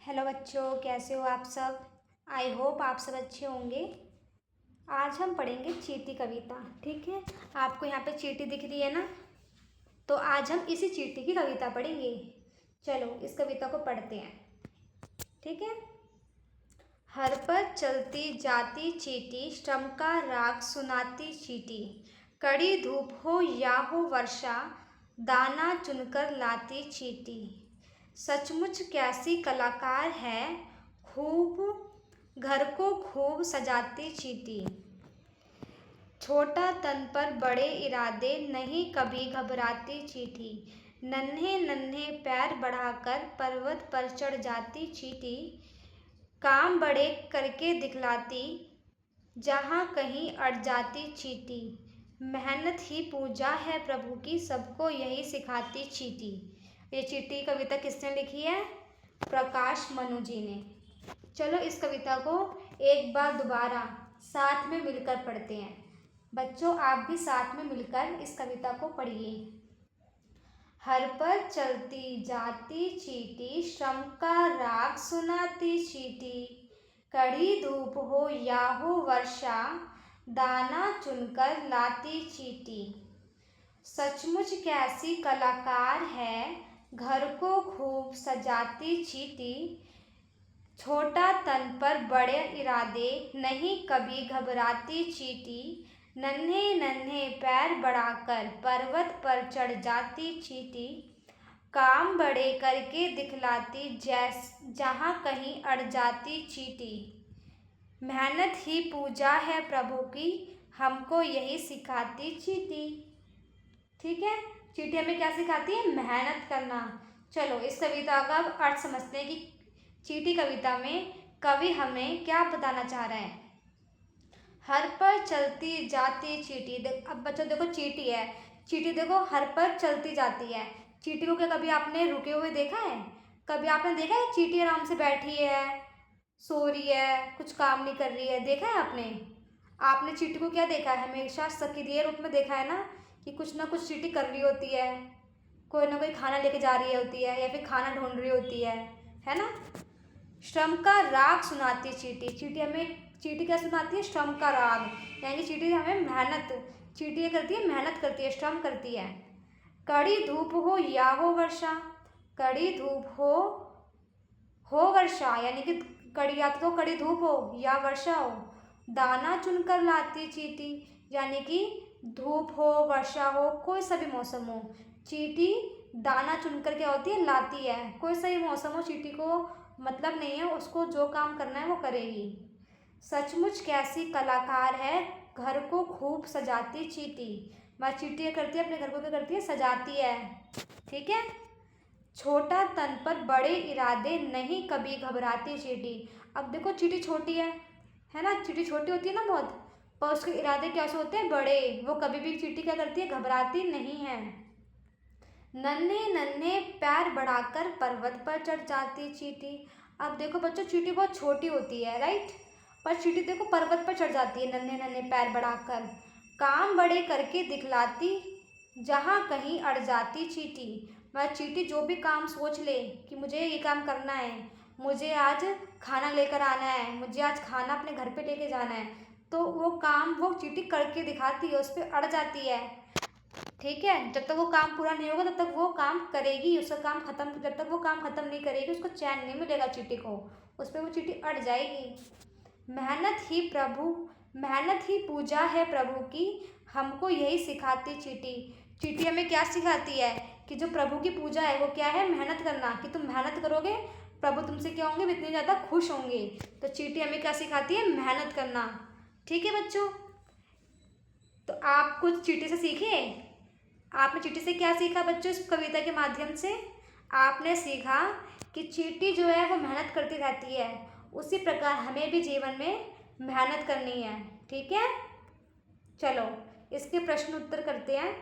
Hello बच्चों, कैसे हो आप सब। आई होप आप सब अच्छे होंगे। आज हम पढ़ेंगे चींटी कविता। ठीक है, आपको यहाँ पे चींटी दिख रही है ना, तो आज हम इसी चींटी की कविता पढ़ेंगे। चलो इस कविता को पढ़ते हैं। ठीक है। हर पर चलती जाती चींटी, श्रम का राग सुनाती चींटी। कड़ी धूप हो या हो वर्षा, दाना चुनकर लाती चींटी। सचमुच कैसी कलाकार है, खूब घर को खूब सजाती चींटी। छोटा तन पर बड़े इरादे, नहीं कभी घबराती चींटी। नन्हे नन्हे पैर बढ़ाकर पर्वत पर चढ़ जाती चींटी। काम बड़े करके दिखलाती, जहाँ कहीं अड़ जाती चींटी। मेहनत ही पूजा है प्रभु की, सबको यही सिखाती चींटी। ये चींटी कविता किसने लिखी है? प्रकाश मनु जी ने। चलो इस कविता को एक बार दोबारा साथ में मिलकर पढ़ते हैं। बच्चों आप भी साथ में मिलकर इस कविता को पढ़िए। हर पर चलती जाती चींटी, श्रम का राग सुनाती चींटी। कड़ी धूप हो या हो वर्षा, दाना चुनकर लाती चींटी। सचमुच कैसी कलाकार है, घर को खूब सजाती चींटी। छोटा तन पर बड़े इरादे, नहीं कभी घबराती चींटी। नन्हे नन्हे पैर बढ़ाकर पर्वत पर चढ़ जाती चींटी। काम बड़े करके दिखलाती, जहाँ कहीं अड़ जाती चींटी। मेहनत ही पूजा है प्रभु की, हमको यही सिखाती चींटी। ठीक है, चींटी हमें क्या सिखाती है? मेहनत करना। चलो इस कविता का अर्थ समझते हैं कि चींटी कविता में कवि हमें क्या बताना चाह रहे हैं। हर पर चलती जाती चींटी। अब बच्चों देखो चींटी है, चींटी देखो हर पर चलती जाती है। चींटी को क्या कभी आपने रुके हुए देखा है? कभी आपने देखा है चींटी आराम से बैठी है, सो रही है, कुछ काम नहीं कर रही है? देखा है आपने? आपने चींटी को क्या देखा है? हमेशा सक्रिय रूप में देखा है ना, कि कुछ ना कुछ चींटी कर रही होती है, कोई ना कोई खाना लेके जा रही होती है या फिर खाना ढूंढ रही होती है ना। श्रम का राग सुनाती चींटी। चींटी क्या सुनाती है? श्रम का राग, यानी चींटी हमें मेहनत, चींटी ये करती है, मेहनत करती है, श्रम करती है। कड़ी धूप हो या हो वर्षा, कड़ी धूप हो वर्षा, यानी कि कड़ी या तो कड़ी धूप हो या वर्षा हो। दाना चुनकर लाती चींटी, यानी कि धूप हो वर्षा हो कोई सा भी मौसम हो, चींटी दाना चुनकर क्या होती है? लाती है। कोई सा भी मौसम हो, चींटी को मतलब नहीं है, उसको जो काम करना है वो करेगी। सचमुच कैसी कलाकार है, घर को खूब सजाती चींटी। वह चींटी क्या करती है? अपने घर को क्या करती है? सजाती है। ठीक है। छोटा तन पर बड़े इरादे, नहीं कभी घबराती चींटी। अब देखो चींटी छोटी है ना, चींटी छोटी होती है ना बहुत, पर उसके इरादे कैसे होते हैं? बड़े। वो कभी भी चींटी क्या करती है? घबराती नहीं है। नन्हे नन्हे पैर बढ़ाकर पर्वत पर चढ़ जाती चींटी। अब देखो बच्चों चींटी बहुत छोटी होती है, राइट, पर चींटी देखो पर्वत पर चढ़ जाती है नन्हे नन्हे पैर बढ़ाकर। काम बड़े करके दिखलाती, जहाँ कहीं अड़ जाती चींटी। वह चींटी जो भी काम सोच ले कि मुझे ये काम करना है, मुझे आज खाना लेकर आना है, मुझे आज खाना अपने घर पे लेके जाना है, तो वो काम वो चींटी करके दिखाती है, उस पर अड़ जाती है। ठीक है, जब तक वो काम पूरा नहीं होगा तब तक वो काम करेगी, उसका काम खत्म, जब तक वो काम खत्म नहीं करेगी उसको चैन नहीं मिलेगा चींटी को, उस पर वो चींटी अड़ जाएगी। मेहनत ही पूजा है प्रभु की, हमको यही सिखाती चींटी। चींटी हमें क्या सिखाती है? कि जो प्रभु की पूजा है वो क्या है? मेहनत करना, कि तुम मेहनत करोगे प्रभु तुमसे क्या होंगे? इतने ज़्यादा खुश होंगे। तो चींटी हमें क्या सिखाती है? मेहनत करना। ठीक है बच्चों, तो आप कुछ चींटी से सीखिए। आपने चींटी से क्या सीखा बच्चों? इस कविता के माध्यम से आपने सीखा कि चींटी जो है वो मेहनत करती रहती है, उसी प्रकार हमें भी जीवन में मेहनत करनी है। ठीक है, चलो इसके प्रश्न उत्तर करते हैं।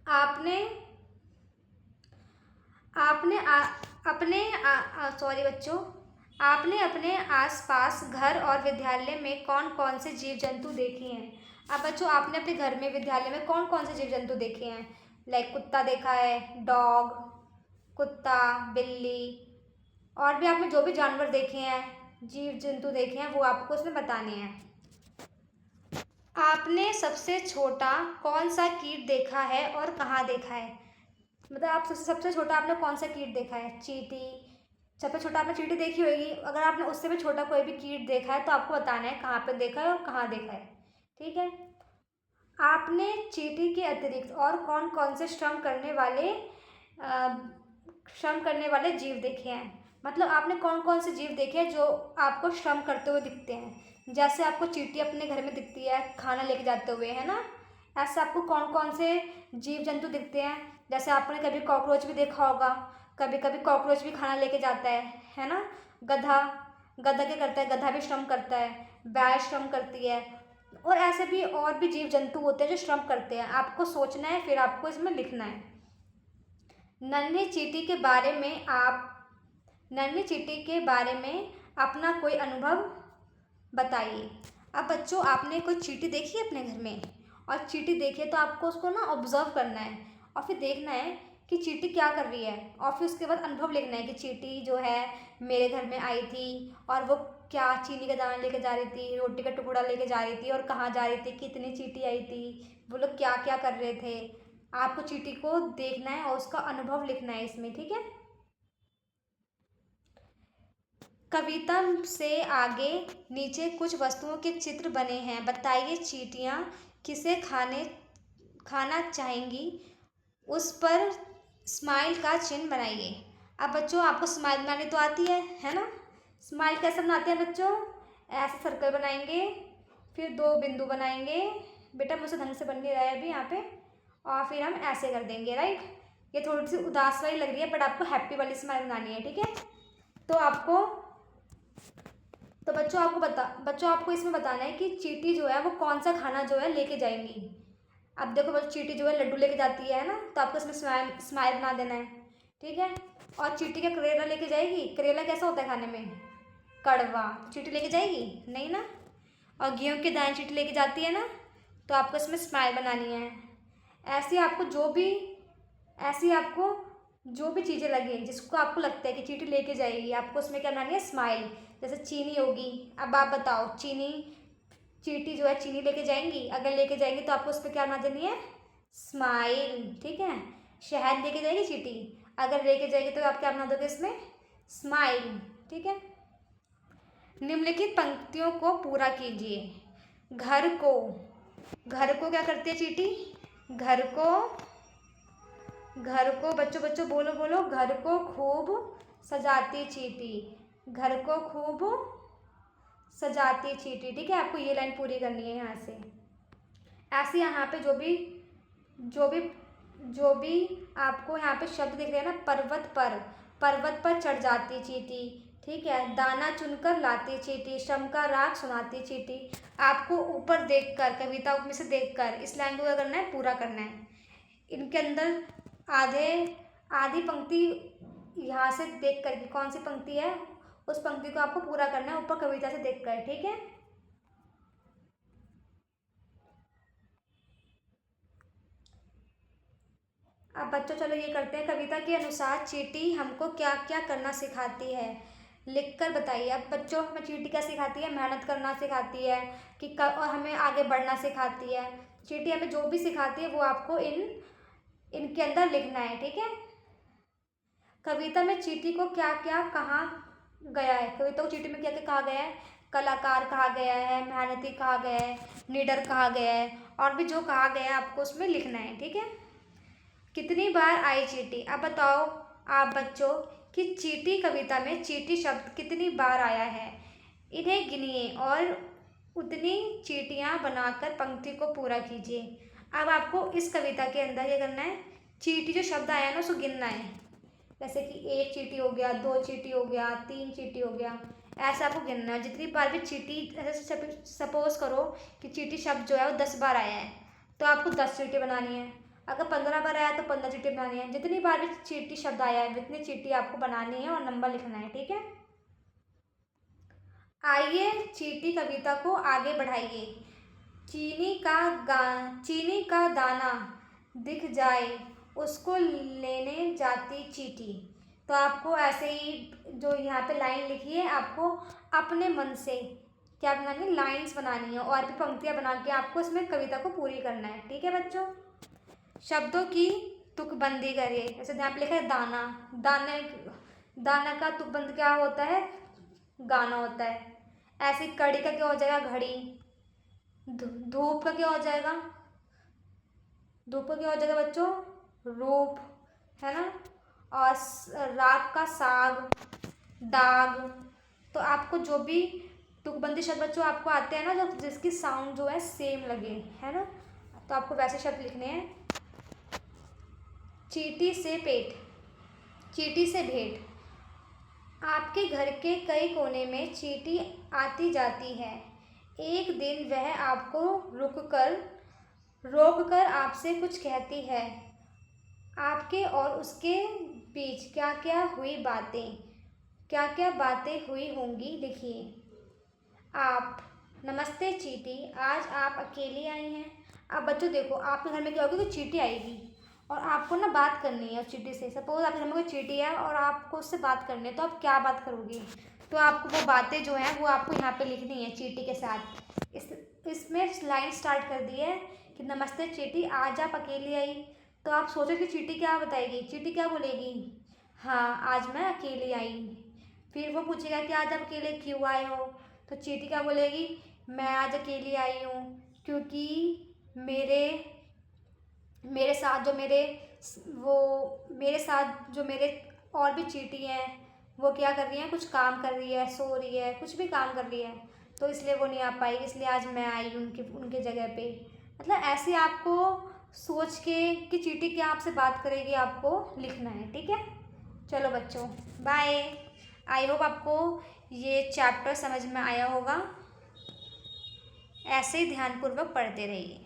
आपने आपने सॉरी बच्चों, आपने अपने आसपास घर और विद्यालय में कौन कौन से जीव जंतु देखे हैं? अब बच्चों आपने अपने घर में विद्यालय में कौन कौन से जीव जंतु देखे हैं? लाइक कुत्ता देखा है, डॉग, कुत्ता, बिल्ली, और भी आपने जो भी जानवर देखे हैं, जीव जंतु देखे हैं, वो आपको उसमें बताने हैं। आपने सबसे छोटा कौन सा कीट देखा है और कहाँ देखा है? मतलब आप सबसे छोटा आपने कौन सा कीट देखा है? चींटी। सबसे छोटा आपने चींटी देखी होगी। अगर आपने उससे भी छोटा कोई भी कीट देखा है तो आपको बताना है कहाँ पे देखा है और कहाँ देखा है। ठीक है। आपने चींटी के अतिरिक्त और कौन कौन से श्रम करने वाले जीव देखे हैं? मतलब आपने कौन कौन से जीव देखे हैं जो आपको श्रम करते हुए दिखते हैं? जैसे आपको चींटी अपने घर में दिखती है खाना लेके जाते हुए, है ना? ऐसे आपको कौन कौन से जीव जंतु दिखते हैं? जैसे आपने कभी कॉकरोच भी देखा होगा, कभी कभी कॉकरोच भी खाना लेके जाता है ना? गधा, गधा क्या करता है? गधा भी श्रम करता है। बैल श्रम करती है। और ऐसे भी और भी जीव जंतु होते हैं जो श्रम करते हैं। आपको सोचना है, फिर आपको इसमें लिखना है। नन्ही चींटी के बारे में नन्ही चींटी के बारे में अपना कोई अनुभव बताइए। अब बच्चों, आपने कोई चींटी देखी है अपने घर में? और चींटी देखिए तो आपको उसको ना ऑब्जर्व करना है और फिर देखना है कि चींटी क्या कर रही है, और फिर उसके बाद अनुभव लिखना है कि चींटी जो है मेरे घर में आई थी और वो क्या चीनी का दाना लेके जा रही थी, रोटी का टुकड़ा लेके जा रही थी, और कहाँ जा रही थी, कितनी चींटी आई थी, वो लोग क्या क्या कर रहे थे। आपको चींटी को देखना है और उसका अनुभव लिखना है इसमें। ठीक है। कविता से आगे नीचे कुछ वस्तुओं के चित्र बने हैं। बताइए चींटियाँ किसे खाना चाहेंगी? उस पर स्माइल का चिन्ह बनाइए। अब बच्चों, आपको स्माइल बनानी तो आती है ना? स्माइल कैसे बनाते हैं बच्चों? ऐसे सर्कल बनाएंगे, फिर दो बिंदु बनाएंगे। बेटा मुझसे ढंग से बन नहीं रहा है अभी यहाँ पे। और फिर हम ऐसे कर देंगे, राइट? ये थोड़ी सी उदास वाली लग रही है, बट आपको हैप्पी वाली स्माइल बनानी है। ठीक है। तो बच्चों आपको इसमें बताना है कि चींटी जो है वो कौन सा खाना जो है लेके जाएंगी। अब देखो बच्चों, चींटी जो है लड्डू लेके जाती है ना, तो आपको इसमें स्माइल बना देना है। ठीक है। और चींटी का करेला लेके जाएगी। करेला कैसा होता है खाने में? कड़वा। चींटी लेके जाएगी नहीं ना? और गेहूं के दाने चींटी लेके जाती है ना, तो आपको इसमें स्माइल बनानी है। ऐसी आपको जो भी चीज़ें लगे जिसको आपको लगता है कि चींटी लेके जाएगी, आपको उसमें क्या बनानी है? स्माइल। जैसे चीनी होगी। अब आप बताओ, चींटी जो है चीनी लेके जाएंगी? अगर लेके जाएंगी तो आपको उस पर क्या बना देनी है? स्माइल। ठीक है। शहद लेके जाएगी चींटी? अगर लेके जाएगी तो आप क्या बना दोगे इसमें? स्माइल। ठीक है। निम्नलिखित पंक्तियों को पूरा कीजिए। घर को क्या करती है चींटी? घर को बच्चों बोलो बोलो, घर को खूब सजाती चींटी। घर को खूब सजाती चींटी। ठीक है। आपको ये लाइन पूरी करनी है यहाँ से। ऐसे यहाँ पे जो भी आपको यहाँ पे शब्द दिख रहे हैं ना, पर्वत पर चढ़ जाती चींटी। ठीक है। दाना चुनकर लाती चींटी, श्रम का राग सुनाती चींटी। आपको ऊपर देखकर, कविता में से देखकर इस लाइन को क्या करना है? पूरा करना है। इनके अंदर आधी पंक्ति यहाँ से देख कर, कौन सी पंक्ति है उस पंक्ति को आपको पूरा करना है ऊपर कविता से देखकर। ठीक है। अब बच्चों चलो ये करते हैं। कविता के अनुसार चींटी हमको क्या क्या करना सिखाती है, लिखकर बताइए। अब बच्चों, हमें चींटी क्या सिखाती है? मेहनत करना सिखाती है और हमें आगे बढ़ना सिखाती है। चींटी हमें जो भी सिखाती है वो आपको इनके अंदर लिखना है। ठीक है। कविता में चींटी को क्या क्या कहा गया है? कविता को चींटी में क्या क्या कहा गया है? कलाकार कहा गया है, मेहनती कहा गया है, निडर कहा गया है, और भी जो कहा गया है आपको उसमें लिखना है। ठीक है। कितनी बार आई चींटी? अब बताओ आप बच्चों कि चींटी कविता में चींटी शब्द कितनी बार आया है। इन्हें गिनिए और उतनी चींटियाँ बनाकर पंक्ति को पूरा कीजिए। अब आपको इस कविता के अंदर क्या करना है? चींटी जो शब्द आया है ना उसको गिनना है। जैसे कि एक चींटी हो गया, दो चींटी हो गया, तीन चींटी हो गया, ऐसा आपको गिनना है। जितनी बार भी चींटी, ऐसे सपोज करो कि चींटी शब्द जो है वो 10 बार आया है तो आपको 10 चींटी बनानी है। अगर 15 बार आया तो 15 चींटी बनानी है। जितनी बार भी चींटी शब्द आया है उतनी चींटी आपको बनानी है और नंबर लिखना है। ठीक है। आइए चींटी कविता को आगे बढ़ाइए। चीनी का दाना दिख जाए उसको लेने जाती चींटी। तो आपको ऐसे ही जो यहाँ पे लाइन लिखी है आपको अपने मन से क्या बनानी है, लाइंस बनानी है और भी पंक्तियाँ बना के आपको इसमें कविता को पूरी करना है। ठीक है बच्चों। शब्दों की तुकबंदी करिए। जैसे यहाँ पे लिखा है दाना, दाने दाना का तुकबंद क्या होता है, गाना होता है। ऐसे कड़ी का क्या हो जाएगा, घड़ी। धूप का क्या हो जाएगा, धूप का क्या हो जाएगा बच्चों, रूप, है ना। और राग का साग, दाग। तो आपको जो भी तुकबंदी शब्द बच्चों आपको आते हैं ना, जो जिसकी साउंड जो है सेम लगे, है ना, तो आपको वैसे शब्द लिखने हैं। चींटी से पेट, चींटी से भेंट। आपके घर के कई कोने में चींटी आती जाती है। एक दिन वह आपको रोक कर आपसे कुछ कहती है। आपके और उसके बीच क्या क्या बातें हुई होंगी, लिखिए। आप, नमस्ते चींटी, आज आप अकेली आई हैं। अब बच्चों देखो, आपके घर में क्या होगी, तो चींटी आएगी और आपको ना बात करनी है चींटी से। सपोज आपके घर में कोई चींटी है और आपको उससे बात करनी है, तो आप क्या बात करोगे, तो आपको वो बातें जो हैं वो आपको यहाँ पे लिखनी है चींटी के साथ। इसमें लाइन स्टार्ट कर दी है कि नमस्ते चींटी, आज आप अकेली आई। तो आप सोचो कि चींटी क्या बताएगी, चींटी क्या बोलेगी, हाँ आज मैं अकेली आई। फिर वो पूछेगा कि आज आप अकेले क्यों आए हो, तो चींटी क्या बोलेगी, मैं आज अकेली आई हूँ क्योंकि मेरे साथ जो मेरे और भी चींटी हैं, वो क्या कर रही हैं, कुछ काम कर रही है, सो रही है, कुछ भी काम कर रही है, तो इसलिए वो नहीं आ पाई, इसलिए आज मैं आई उनके जगह पे। मतलब ऐसे आपको सोच के कि चींटी क्या आपसे बात करेगी आपको लिखना है। ठीक है, चलो बच्चों बाय। आई होप आपको ये चैप्टर समझ में आया होगा। ऐसे ही ध्यानपूर्वक पढ़ते रहिए।